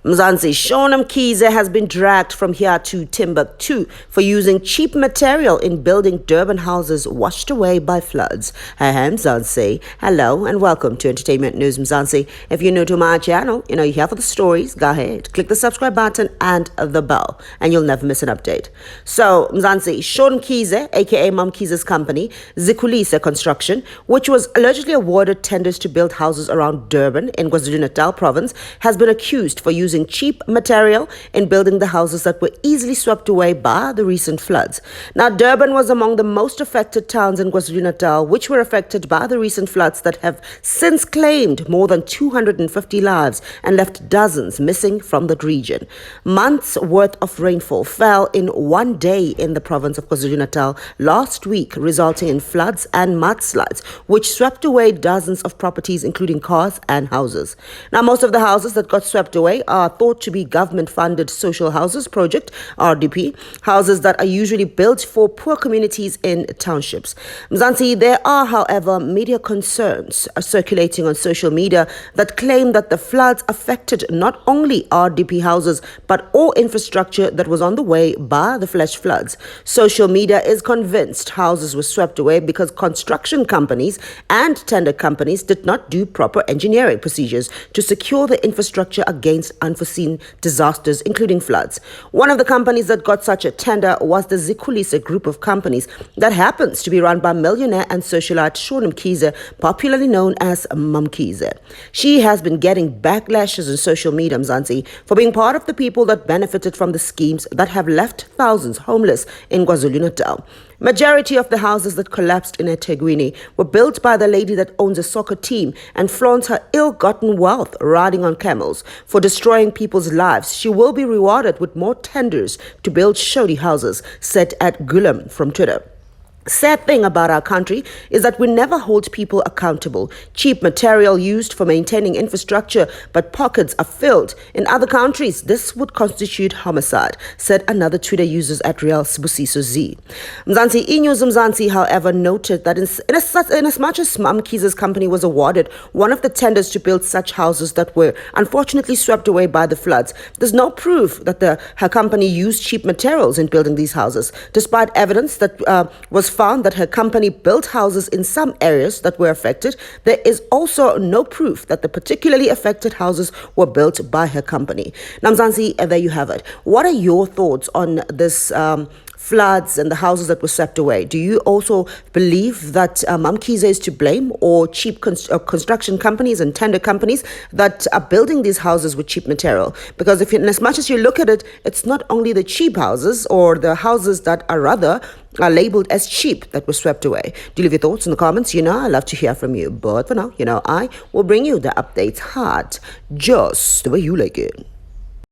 Mzansi, Shawn Mkhize has been dragged from here to Timbuktu for using cheap material in building Durban houses washed away by floods. Hi, I'm Mzansi. Hello and welcome to Entertainment News Mzansi. If you're new to my channel, you're here for the stories, go ahead, click the subscribe button and the bell and you'll never miss an update. So, Mzansi, Shawn Mkhize, aka Mkhize's company, Zikulisa Construction, which was allegedly awarded tenders to build houses around Durban in KwaZulu-Natal province, has been accused for using cheap material in building the houses that were easily swept away by the recent floods. Now, Durban was among the most affected towns in KwaZulu-Natal, which were affected by the recent floods that have since claimed more than 250 lives and left dozens missing from that region. Months worth of rainfall fell in one day in the province of KwaZulu-Natal last week, resulting in floods and mudslides, which swept away dozens of properties, including cars and houses. Now, most of the houses that got swept away are thought to be government-funded social houses project, RDP, houses that are usually built for poor communities in townships. Mzansi, there are, however, media concerns circulating on social media that claim that the floods affected not only RDP houses, but all infrastructure that was on the way by the flash floods. Social media is convinced houses were swept away because construction companies and tender companies did not do proper engineering procedures to secure the infrastructure against unforeseen disasters, including floods. One of the companies that got such a tender was the Zikulisa group of companies that happens to be run by millionaire and socialite Shawn Mkhize, popularly known as Mkhize. She has been getting backlashes on social media, Mzansi, for being part of the people that benefited from the schemes that have left thousands homeless in KwaZulu-Natal. Majority of the houses that collapsed in eThekwini were built by the lady that owns a soccer team and flaunts her ill-gotten wealth riding on camels. For destroying people's lives, she will be rewarded with more tenders to build shoddy houses, said at Gulam from Twitter. Sad thing about our country is that we never hold people accountable. Cheap material used for maintaining infrastructure, but pockets are filled. In other countries, this would constitute homicide, said another Twitter user at Real Sibusiso Z. Mzansi, E-News Mzansi, however, noted that in as much as Mkhize's company was awarded one of the tenders to build such houses that were unfortunately swept away by the floods, there's no proof that her company used cheap materials in building these houses, despite evidence that was found that her company built houses in some areas that were affected. There is also no proof that the particularly affected houses were built by her company. Now, Mzansi, there you have it. What are your thoughts on this floods and the houses that were swept away? Do you also believe that Mkhize is to blame, or cheap construction companies and tender companies that are building these houses with cheap material? Because in as much as you look at it, it's not only the cheap houses or the houses that are labeled as cheap that were swept away. Do leave your thoughts in the comments. I love to hear from you. But for now, I will bring you the updates hard, just the way you like it.